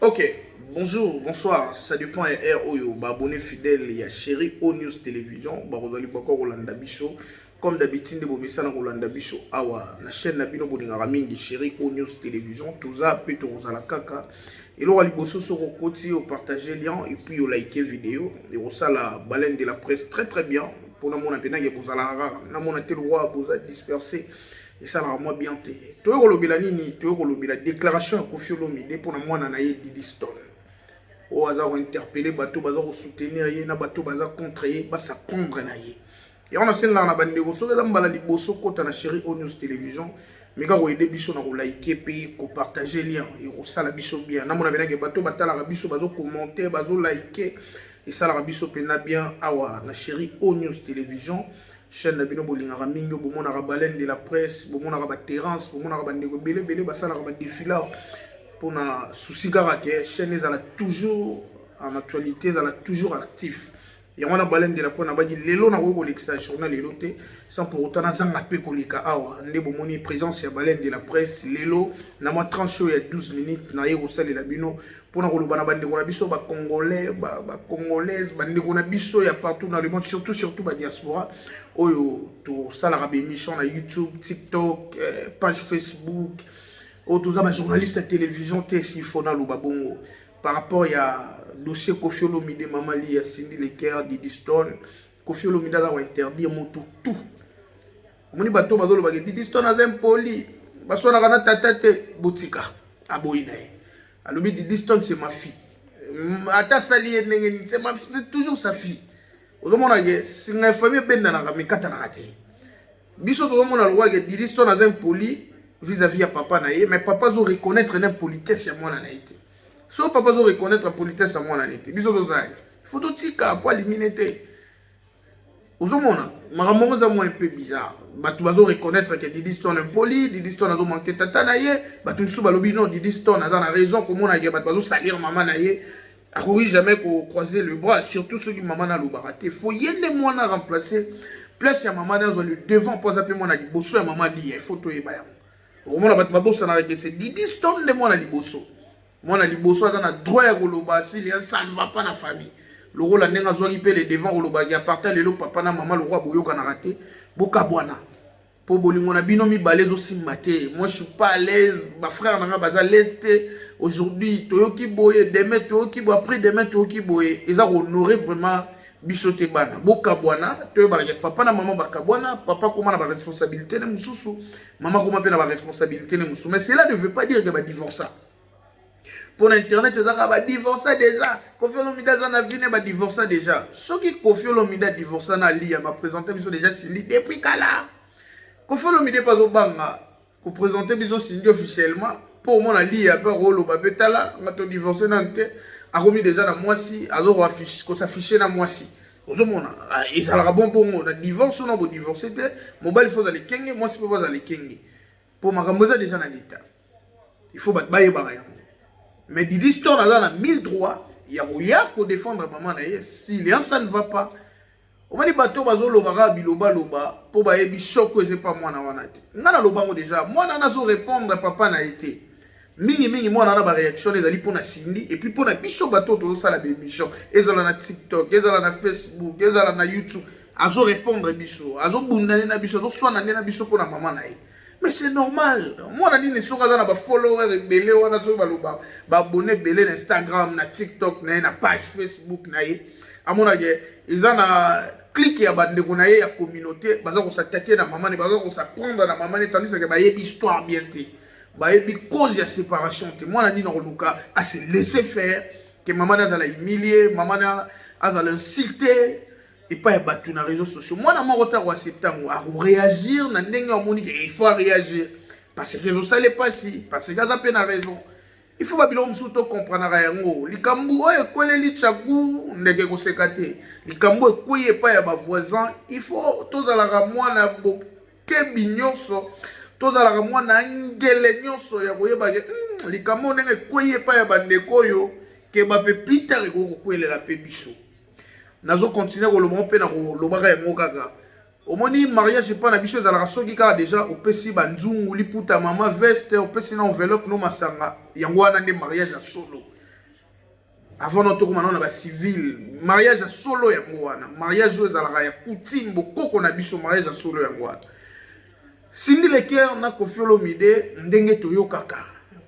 Ok, bonjour, bonsoir, ça dépend et Oyo, abonné fidèle, il y a Chéri O News Télévision, Barodali Bako Rolanda Bicho, comme d'habitude, de Bomessa na Rolanda Bicho, Awa, la chaîne Nabino Bodingaraming de Chéri O News Télévision, tout ça, Peto Rosala Kaka, et là, Liboso sur le côté, au partager lien, et puis au liker vidéo, et ça la baleine de la presse très très bien, pour la monnaie, il y a Bozala Rara, la monnaie de loi, Boza dispersé. Et ça la moi bien té. Tu as la déclaration à Kofi Olomide pour moi nanaye Didi Stone. Au hasard interpellé bateau bazar soutenir yé na bateau bazar contre yé ba ça contre naye. Et on a sen na bande goso da mbala liboso kota na Chéri O News Télévision. Mais quand vous avez biso na ko liker pays ko partager lien et ko sala biso bien. Na mona bena ke bateau batala biso bazo commenter bazo liker et ça la biso pena bien awa na Chéri O News Télévision. Chaîne Nabino Bolingara Mingo, Bomona Baleine de la presse, Bomona Terrence, Bomona Bandego Bele, Bele, Bassala Défila, pour na souci garake, chaîne elle a toujours en actualité, elle a toujours actif. Et on a Baleine de la presse, on a dit Lelo na Wogo Lexa, journal Leloté, sans pour autant Nazanga Pekolika, Awa, Nebomoni, présence à Baleine de la presse, Lelo, Nama 30 show il y a 12 minutes, Naye Rossel et Labino, pour na Rolobana Bandego Nabiso, Congolais, Congolaise, Bandego Nabiso, il y a partout dans le monde, surtout diaspora. Oyo to salara émission na YouTube, TikTok, page Facebook, ou tous les journalistes de télévision Tessifona Lubabongo. Par rapport à dossier Kofi Olomide Mamali, Cindy Leker, Didi Stone, Kofi Olomide a interdit tout. On dit bateau bazolo bagé Didi Stone a un poli, baso na kana tatate botika aboinae. Alobi Didi Stone c'est ma fille. Ata sali c'est ma fille, c'est toujours sa fille. Odomona ke singa famille benda na kamikata na kate. Biso odomona lwa ke Didi Stone a un poli vis-à-vis à papa na ye, mais papa zo reconnaître une politesse ya mwana na été. So papa zo reconnaître politesse ya mwana na été. Biso dozali. Faut tout tika pour éliminer te. Ozomona, makambo za moi un peu bizarre. Batu bazo reconnaître que Didi Stone un poli, Didi Stone a do manquer tata na ye, batu msu balobi non Didi Stone a dans la raison comment na ye batu bazo salir maman na ye. Oui, jamais croiser le bras, surtout ceux qui maman a le baraté. Faut y aller moi à remplacer. Place ya maman dans le devant pour appeler moi na liboso ya maman li photo e bayam. Au moment la babosa na reke c'est Didi Stone de moi na liboso. Moi na liboso dans la droit ya koloba si ça ne va pas na famille. Le rôle la nenga zo ripe le devant koloba ya partage le papa na maman le roi boyoka na raté. Boka bwana. Po bolingo na bino mi balèze aussi maté. Moi je suis pas à l'aise, ma frère na baza l'aise. Aujourd'hui toyoki boye demain toyoki bo après demain toyoki boye. Ils ont honoré vraiment bisote bana. Boka bwana, toyo ba papa na maman baka bwana, papa comment na ba responsabilité ne mususu, maman comment pe na ba responsabilité ne mususu. Mais cela ne veut pas dire que ba divorcer. Pour internet ezaka ba divorcer déjà. Kofi Olomide na vie ne ba divorcer déjà. Ce qui Kofi Olomide divorcer na li m'a présenté biso déjà Cindy depuis kala. Kofi Olomide pas au banga pour présenter biso Cindy officiellement pour mon ali a pas rôle ba betala nga to divorcer nante a remis déjà na moisi alors affiche ko s'afficher na moisi ozomona ezalaka bon na divorce na bo divorcer te mobile faut aller kenge moi si peut pas aller kenge pour makambo za déjà na l'état il faut baye baraya mais Didi Stone a dans 1000 droits il y a ko défendre maman na ye si ça ne va pas. On va dire bateau bazo lobara biloba loba pour ba yebi choc que c'est pas moi na wana te. Ngana lobango déjà moi na zo répondre papa na été. Mingi moi na ba réaction les ali pour na Cindy et puis pour na bicho bateau to ça la émission. Ezala na TikTok, ezala na Facebook, ezala na YouTube. Azo répondre bicho, azo bundane na bicho, azo swana na bicho pour na maman na ye. Mais c'est normal. Moi na dine soka na ba followers belé wana to ba loba ba abonné belé na Instagram, na TikTok, na page Facebook na ye. À mon avis, ils ont cliqué à bande de la communauté, ils ont s'attaquer à maman, ils ont s'apprendre à maman, tandis que il y a une histoire bien té. Il y a une cause de séparation. Moi, je dis dans le cas, à se laisser faire, que maman a humilié, maman a insulté, et pas battu dans les réseaux sociaux. Moi, je suis en septembre, à réagir, il faut réagir. Parce que les réseaux sociaux ne sont pas si, parce que y a peine raison. Il faut que nous comprenions que les Cambouis, les Tchagou, les Gosekate, les Cambouis, les voisins, il faut que tous les Ramouana Boke Bignonso, tous les Ramouana Ngele Nyonso, les Cambouis, les Bandekoyo, qui est plus tard que la Pébicho. Nous continuons à le au moni mariage pas na biso za la raso ki ka déjà au pesi banzungu li puta mama veste au pesi na enveloppe no masanga yango wana nde mariage ya solo avant notre comment on a civil mariage à solo ya ngwana mariage aux ala ya coutume bokoko na biso mariage à solo ya ngwana Cindy Leker na Koffi Olomide ndenge toyokaka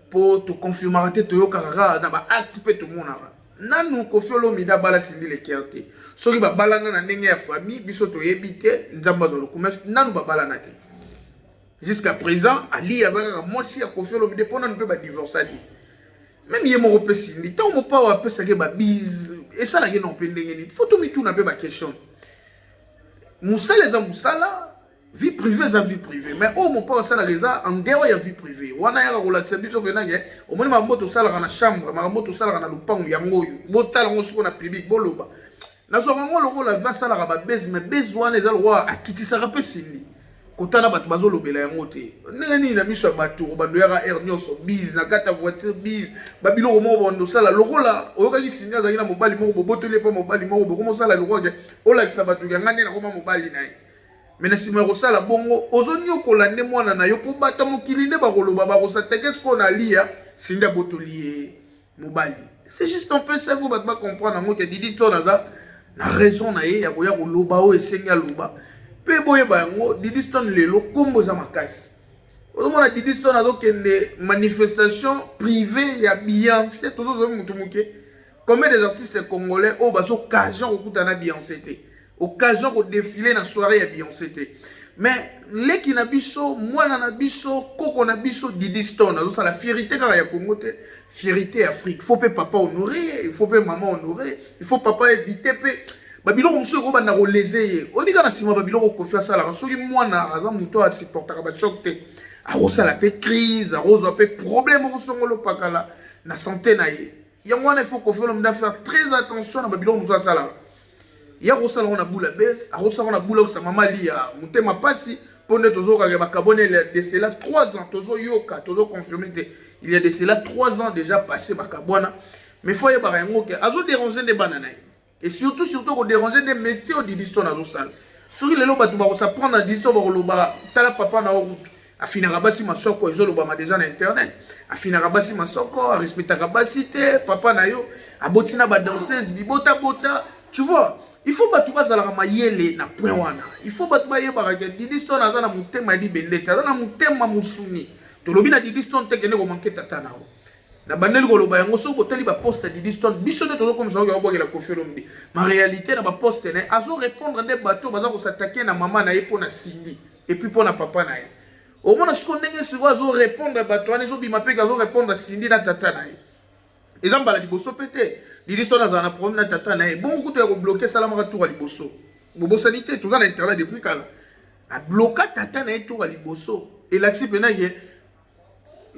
po to confirmer te toyokaka na ba acte pe to mona nanu Koffi Olomide bala Cindy Leker te soki ba bala na ndenge ya famille biso to yebite nzamba zo lokume nanu ba bala na te jusqu'à présent Ali azaka mosi ya Koffi Olomide pona ne peut pas divorcer dit même il y a mon repère Cindy tant mon pas appeler ça que ba bise et ça la non pendenge ni photo mi tout na pe ba question musala za musala vie privée za vie privée mais oh mon pas ça la reza en dehors ya vie privée wana ya ko la tsabiso pena ke au moins ma moto sala na chambre ma moto sala na lupangu ya ngoyo botala ngosuko na public boloba na so ngo lo la va sala ba base mais base wana za roi akitisa rapé Cindy kotana batu bazolobela yango te neni na miso batu bando ya air nyoso biz na kata voiture biz babilo mo bondo sala lokola oyokaki Cindy azaki na mobali moko bobotele pa mobali moko bokomo sala lokola ola kisa batu ngane na koma mobali naye mais na sima rosala bongo ozonyo kolande mwana na yo po bata mokili nde bakoloba bakosateke ce qu'on a lia Cindy abotoli mobali c'est juste un peu ça vous va comprendre ngo que Didi Stone na raison na ye ya koya koloba o esenga loba pe boye bango Didi Stone lelo kombo za makasi ozomona Didi Stone azokende manifestation privée ya Beyoncé tozo mutu muke combien des artistes congolais au baso occasion okutana Beyoncé te occasion de défiler dans la soirée à Beyoncé. Mais les qui n'habitent moi n'habisso, koko n'habisso Didi Stone, alors ça la fierté car il y a Congo, fierté Afrique. Il faut pas papa honorer, il faut pas maman honorer, il faut papa éviter pe. Babylon comme ça on a relésé. On dit quand si moi Babylon on confie ça là, so moi na azam muto a supporter ba choc a rosa la pe crise, a rosa pe problème au songolo pakala na santé na ye. Yango il faut qu'on faire très attention à Babylon nous ça là. Ya rosala on a boula bes a rosala on a boula sa maman lia mutema pasi pone tozo ka bakabone de cela 3 ans tozo yoka tozo confirmer que il y a de cela 3 ans déjà passé bakabwana mais faut y ba yango ke azo déranger des banana et surtout ko déranger des métiers au Didi Stone azo sala soki lelo batu ba sa prendre Didi Stone ba loba tala papa na route afinaka basi masoko ezo loba ma déjà na internet afinaka basi masoko respectaka basi te papa na yo abotina ba danseuse bibota bota tu vois. Il faut pas tout bas à la mayele na point wana. Il faut pas tout bas yeba que Didi Stone a na mutema di bendeta, na mutema musuni. To lobi na Didi Stone te kene ko manke tata na ho. Na bandeli ko loba yango so boteli ba poste Didi Stone biso de to comme ça ko boke la Koffi Olomide. Ma réalité na ba poste ne azo répondre des bateaux baza ko s'attaquer na maman na ye pona Cindy et puis pona papa na ye. Au moins ce qu'on ndenge sur azo répondre bateau ane zo bima pe azo répondre Cindy na tata na ye. Exemple la liboso pété Didi Stone a un problème na tata na bon beaucoup de bloquer ça la mara tour à liboso bobo sanité tout ça l'internet depuis quand a bloqué tata na tour à liboso et l'accès pena ye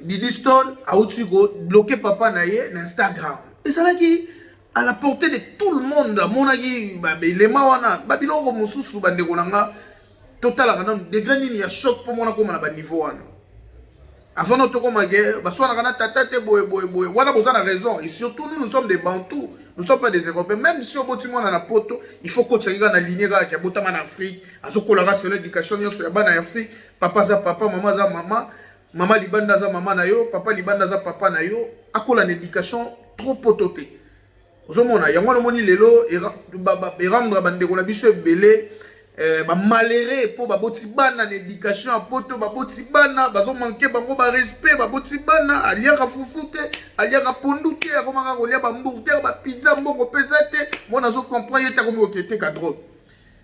Didi Stone a aussi bloqué papa na ye na Instagram et ça là qui à la portée de tout le monde mon agi ba les mawana babilo ko mususu bande ko nanga total kana degré ni ya choc pour mona ko na ba niveau wana. Avant notre commaguer, parce qu'on a tata boy. Voilà, vous avez raison. Et surtout, nous sommes des Bantous. Nous ne sommes pas des Européens. Même si on a un poto, il faut qu'on se regarde dans la lignée qui a en Afrique. À ce qu'on a sur l'éducation, il y a en Afrique. Papa za papa, maman za maman. Maman libanda za maman na yo. Papa libanda za papa na yo. À quoi l'éducation trop pototé. Vous avez un moni lelo et rendre bandeko na biso belé. Ba maléré pour ba boti bana l'éducation à poto ba boti bana bazo manquer bango ba respect ba boti bana alia ka fufute alia ka ponduke akoma ka kolia ba mboute ba pizza mbongo pesate mona zo comprendre yeta komi okete ka drogue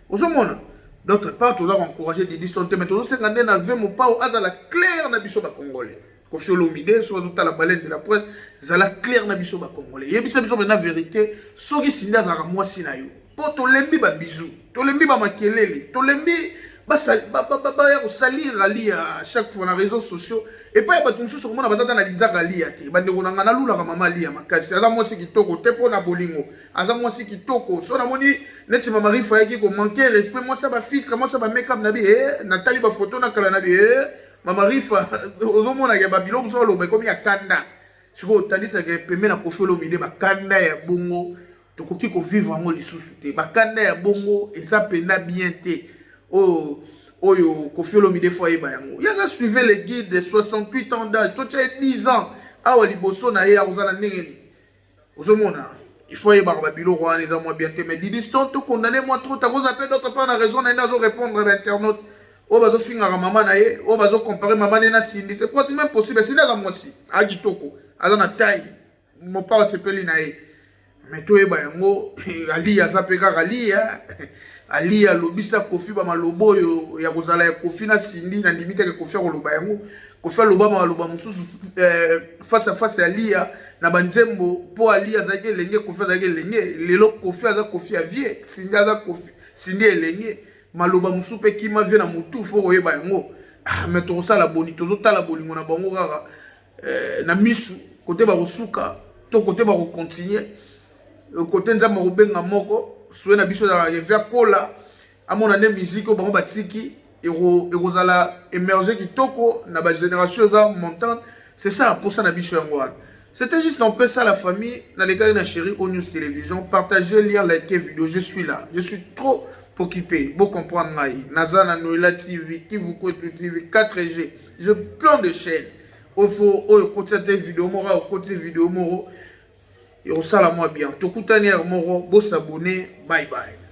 ozo mona d'autre part tout ça encourager des distances mais tout ça ngande na 20 mo pa o azala clair na biso ba congolais Koffi Olomide soit toute la baleine de la presse zala clair na biso ba congolais yebisa biso na vérité soki Cindy azaka mwasi na yo po to lembi ba bisou to lembi ba makelele to lembi ba ya ko salir ali à chaque fois na réseaux sociaux et pas ba tumsu so komona bazata na linzaka ali ati bande ko nanga na lula ka mama ali ya makasi aza mwasi kitoko te po na bolingo aza mwasi kitoko so na moni neti mama rifa yaki ko manquer respect moi ça ba filtre moi ça ba make up na bi natali ba photo na kala na bi mama rifa ozomona ke babilo so lo ba komi akanda siko tandisa ke pembe na Koffi Olomide ba kanda ya bongo tokoki ko vivre en lisusu te bakanda ya bongo eza pena bien te oyo Koffi Olomide fois yeba yango yaza suivre les guides de 68 ans d'âge to tcha 10 ans awa liboso na ye azala ndenge ozomona il faut y avoir babilo roi les moi bien mais Didi Stone tout condamné moi trop ta cause appelle d'autres pas la raison n'a pas répondre à l'internaute o bazo finga maman na ye o bazo comparer maman na Cindy c'est pas même possible c'est là moi si a kitoko ala na taille mon pas se peli na ye mais to e ba yango ali ya zapeka ali ya ali ya lobisa kofi ba malobo yo ya kozala ya kofi na Cindy na limite ke kofi ko loba yango kofi loba ma loba mususu face à face ali ya na banzembo po ali ya zake lenge kofi zake lenge lelo kofi za kofi ya vie Cindy za kofi Cindy lenge maloba mususu pe kima vie na mutu fo ko yeba yango mais to sala boni to zo tala bolingo na bango kaka na misu côté ba kosuka to côté ba ko continuer côté nzamba kobenga moko soué na biso da via kola amona ne musique bango batiki ekozala émerger kitoko na ba génération za montante c'est ça pour ça na biso yango. C'était juste un peu ça la famille dans les cas de Chérie News Télévision. Partagez, lire, liker vidéo. Je suis là. Je suis trop occupé. Vous comprenez Naï. Nazana Noëlla TV, Kivuko TV, 4G. Je plein de chaînes. Au faut au côté de vidéo mora, au côté vidéo moro. Et on s'en la moi bien. Tout coup moro, beau s'abonner. Bye bye.